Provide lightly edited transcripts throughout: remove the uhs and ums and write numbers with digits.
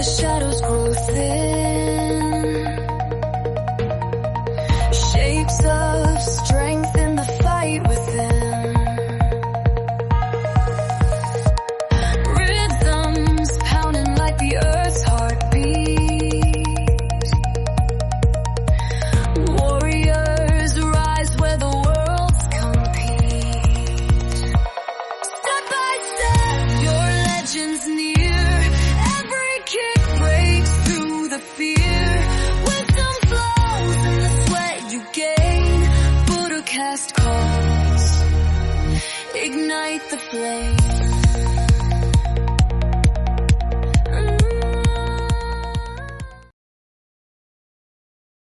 shadows grow thin. Shapes of strength in the fight within. Rhythms pounding like the earth's heartbeat. Warriors rise where the worlds compete. Step by step, your legends near. Every kick breaks through the fear. Wisdom flows in the sweat you gain. Buddha cast calls, ignite the flame.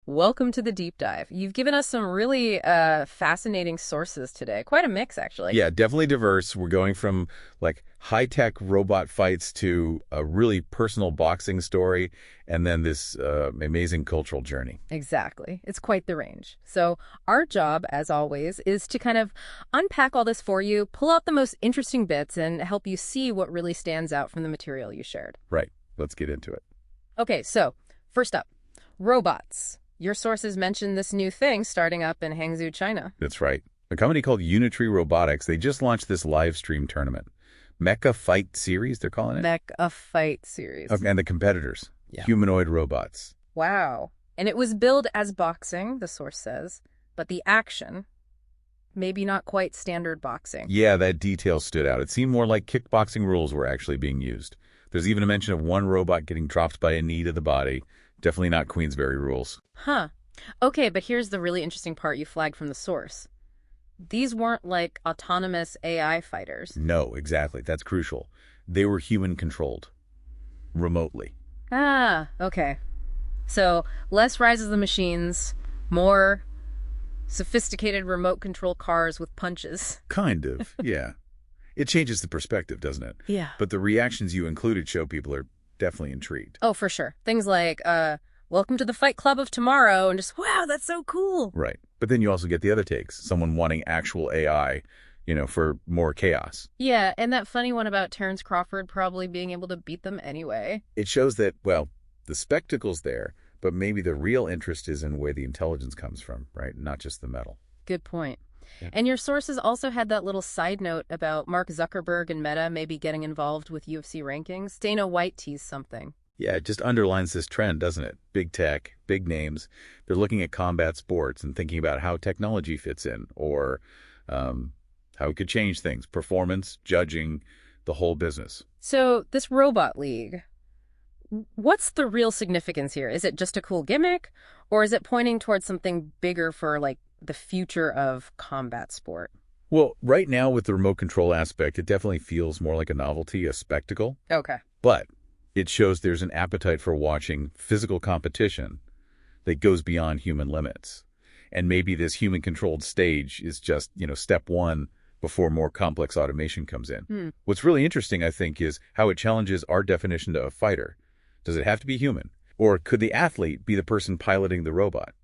Welcome to the deep dive. You've given us some really fascinating sources today. Quite a mix, actually. Yeah, definitely diverse. We're going from like high-tech robot fights to a really personal boxing story, and then this amazing cultural journey. Exactly. It's quite the range. So our job, as always, is to kind of unpack all this for you, pull out the most interesting bits, and help you see what really stands out from the material you shared. Right. Let's get into it. Okay, so first up, robots. Your sources mentioned this new thing starting up in Hangzhou, China. That's right. A company called Unitree Robotics, they just launched this live stream tournament. Mecha Fight Series, they're calling it? Mecha Fight Series. Okay, and the competitors, humanoid robots. Wow. And it was billed as boxing, the source says, but the action, maybe not quite standard boxing. Yeah, that detail stood out. It seemed more like kickboxing rules were actually being used. There's even a mention of one robot getting dropped by a knee to the body. Definitely not Queensberry rules. Huh. Okay, but here's the really interesting part you flagged from the source. These weren't like autonomous AI fighters. No, exactly. That's crucial. They were human-controlled. Remotely. Ah, okay. So, less Rise of the Machines, more sophisticated remote control cars with punches. Kind of, yeah. It changes the perspective, doesn't it? Yeah. But the reactions you included show people are definitely intrigued. Oh, for sure. Things like, welcome to the Fight Club of tomorrow, and just, wow, that's so cool. Right. But then you also get the other takes. Someone wanting actual AI, for more chaos. Yeah, and that funny one about Terrence Crawford probably being able to beat them anyway. It shows that, well, the spectacle's there, but maybe the real interest is in where the intelligence comes from, right? Not just the metal. Good point. Yeah. And your sources also had that little side note about Mark Zuckerberg and Meta maybe getting involved with UFC rankings. Dana White teased something. Yeah, it just underlines this trend, doesn't it? Big tech, big names. They're looking at combat sports and thinking about how technology fits in or how it could change things. Performance, judging, the whole business. So this robot league, what's the real significance here? Is it just a cool gimmick, or is it pointing towards something bigger for, like, the future of combat sport? Well, right now with the remote control aspect, it definitely feels more like a novelty, a spectacle. Okay. But it shows there's an appetite for watching physical competition that goes beyond human limits. And maybe this human-controlled stage is just, step one before more complex automation comes in. What's really interesting, I think, is how it challenges our definition of a fighter. Does it have to be human? Or could the athlete be the person piloting the robot?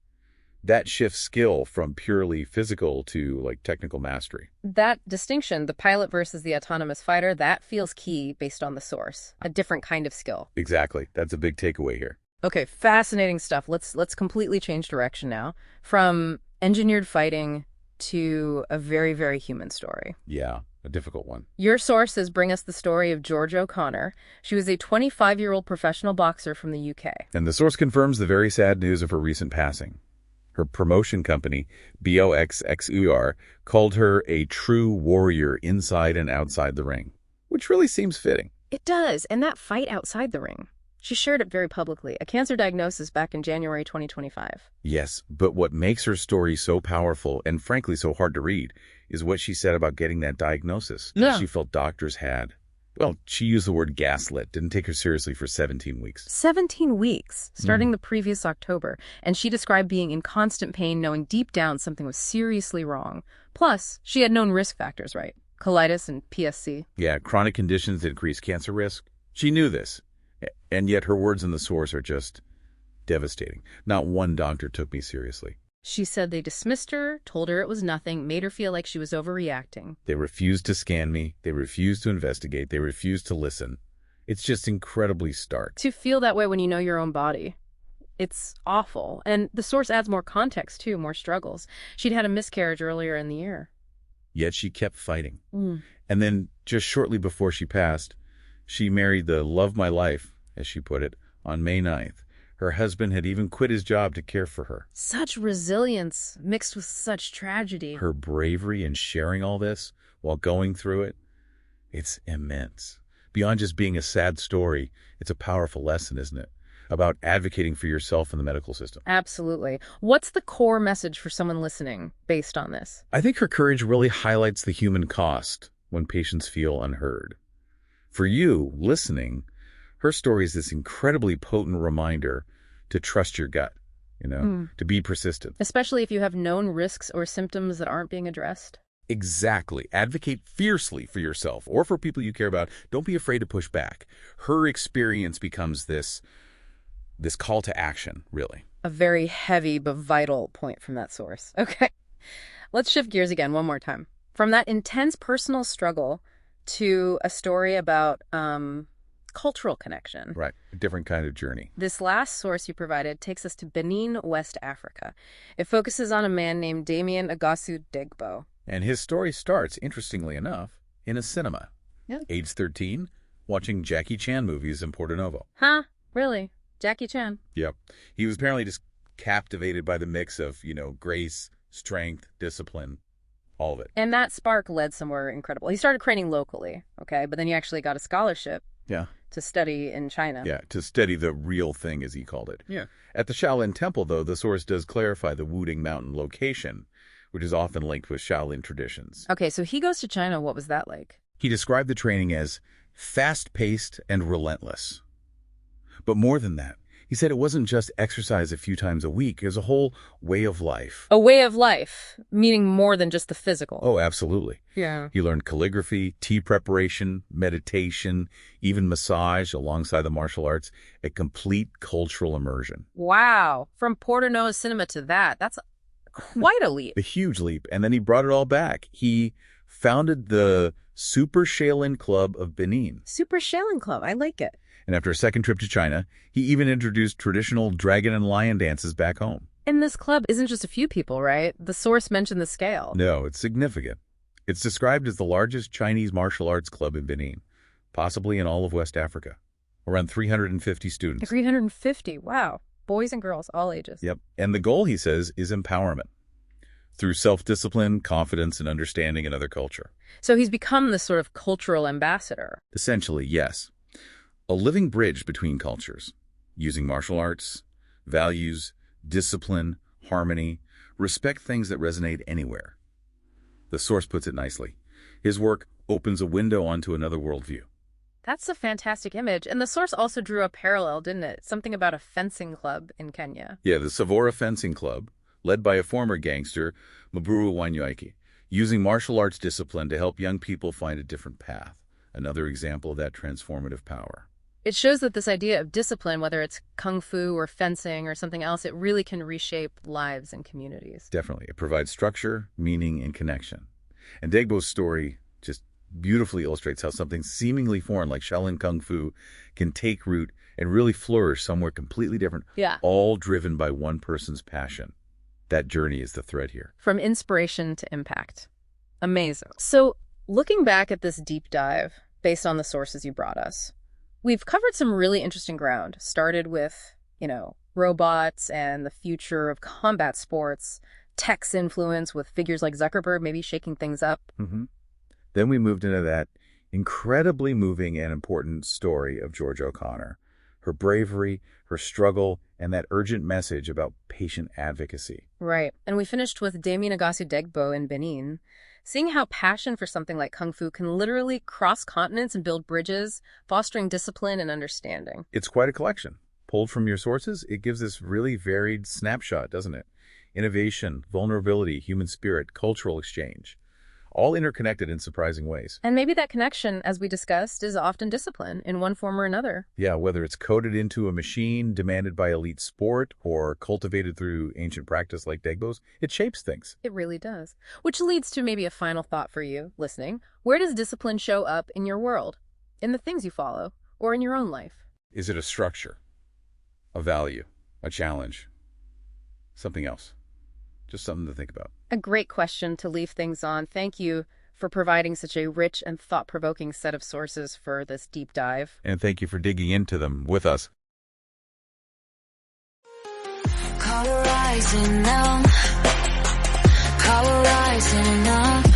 That shifts skill from purely physical to, like, technical mastery. That distinction, the pilot versus the autonomous fighter, that feels key based on the source. A different kind of skill. Exactly. That's a big takeaway here. Okay, fascinating stuff. Let's completely change direction now. From engineered fighting to a very, very human story. Yeah, a difficult one. Your sources bring us the story of George O'Connor. She was a 25-year-old professional boxer from the UK. And the source confirms the very sad news of her recent passing. Her promotion company, BOXXER, called her a true warrior inside and outside the ring, which really seems fitting. It does, and that fight outside the ring. She shared it very publicly, a cancer diagnosis back in January 2025. Yes, but what makes her story so powerful and frankly so hard to read is what she said about getting that diagnosis. Yeah. She felt doctors had. Well, she used the word gaslit, didn't take her seriously for 17 weeks. 17 weeks, starting the previous October, and she described being in constant pain, knowing deep down something was seriously wrong. Plus, she had known risk factors, right? Colitis and PSC. Yeah, chronic conditions that increase cancer risk. She knew this. And yet her words in the source are just devastating. Not one doctor took me seriously. She said they dismissed her, told her it was nothing, made her feel like she was overreacting. They refused to scan me. They refused to investigate. They refused to listen. It's just incredibly stark. To feel that way when you know your own body. It's awful. And the source adds more context, too, more struggles. She'd had a miscarriage earlier in the year. Yet she kept fighting. Mm. And then, just shortly before she passed, she married the love of my life, as she put it, on May 9th. Her husband had even quit his job to care for her. Such resilience mixed with such tragedy. Her bravery in sharing all this while going through it, it's immense. Beyond just being a sad story, it's a powerful lesson, isn't it? About advocating for yourself in the medical system. Absolutely. What's the core message for someone listening based on this? I think her courage really highlights the human cost when patients feel unheard. For you, listening, her story is this incredibly potent reminder to trust your gut, to be persistent. Especially if you have known risks or symptoms that aren't being addressed. Exactly. Advocate fiercely for yourself or for people you care about. Don't be afraid to push back. Her experience becomes this call to action, really. A very heavy but vital point from that source. Okay. Let's shift gears again one more time. From that intense personal struggle to a story about cultural connection. Right. A different kind of journey. This last source you provided takes us to Benin, West Africa. It focuses on a man named Damien Agasu Degbo. And his story starts, interestingly enough, in a cinema. Yeah. Age 13, watching Jackie Chan movies in Porto Novo. Huh? Really? Jackie Chan? Yep. He was apparently just captivated by the mix of, grace, strength, discipline, all of it. And that spark led somewhere incredible. He started training locally, okay? But then he actually got a scholarship. Yeah. To study in China. Yeah, to study the real thing, as he called it. Yeah. At the Shaolin Temple, though, the source does clarify the Wuding Mountain location, which is often linked with Shaolin traditions. Okay, so he goes to China. What was that like? He described the training as fast-paced and relentless. But more than that, he said it wasn't just exercise a few times a week. It was a whole way of life. A way of life, meaning more than just the physical. Oh, absolutely. Yeah. He learned calligraphy, tea preparation, meditation, even massage alongside the martial arts, a complete cultural immersion. Wow. From Porto Novo cinema to that's quite a leap. A huge leap. And then he brought it all back. He founded the Super Shaolin Club of Benin. Super Shaolin Club. I like it. And after a second trip to China, he even introduced traditional dragon and lion dances back home. And this club isn't just a few people, right? The source mentioned the scale. No, it's significant. It's described as the largest Chinese martial arts club in Benin, possibly in all of West Africa. Around 350 students. 350, wow. Boys and girls, all ages. Yep. And the goal, he says, is empowerment. Through self-discipline, confidence, and understanding another culture. So he's become this sort of cultural ambassador. Essentially, yes. A living bridge between cultures, using martial arts, values, discipline, harmony, respect things that resonate anywhere. The source puts it nicely. His work opens a window onto another worldview. That's a fantastic image. And the source also drew a parallel, didn't it? Something about a fencing club in Kenya. Yeah, the Savora Fencing Club, led by a former gangster, Maburu Wanyoike, using martial arts discipline to help young people find a different path. Another example of that transformative power. It shows that this idea of discipline, whether it's kung fu or fencing or something else, it really can reshape lives and communities. Definitely. It provides structure, meaning, and connection. And Degbo's story just beautifully illustrates how something seemingly foreign like Shaolin Kung Fu can take root and really flourish somewhere completely different, all driven by one person's passion. That journey is the thread here. From inspiration to impact. Amazing. So, looking back at this deep dive, based on the sources you brought us, we've covered some really interesting ground. Started with, robots and the future of combat sports, tech's influence with figures like Zuckerberg maybe shaking things up. Mm-hmm. Then we moved into that incredibly moving and important story of George O'Connor, her bravery, her struggle, and that urgent message about patient advocacy. Right. And we finished with Damien Agasu Degbo in Benin, seeing how passion for something like Kung Fu can literally cross continents and build bridges, fostering discipline and understanding. It's quite a collection. Pulled from your sources, it gives this really varied snapshot, doesn't it? Innovation, vulnerability, human spirit, cultural exchange. All interconnected in surprising ways. And maybe that connection, as we discussed, is often discipline in one form or another. Yeah, whether it's coded into a machine, demanded by elite sport, or cultivated through ancient practice like Degbo's, it shapes things. It really does. Which leads to maybe a final thought for you, listening. Where does discipline show up in your world? In the things you follow? or in your own life? Is it a structure, a value, a challenge, something else? Just something to think about. A great question to leave things on. Thank you for providing such a rich and thought-provoking set of sources for this deep dive. And thank you for digging into them with us. Colorizing them, colorizing them.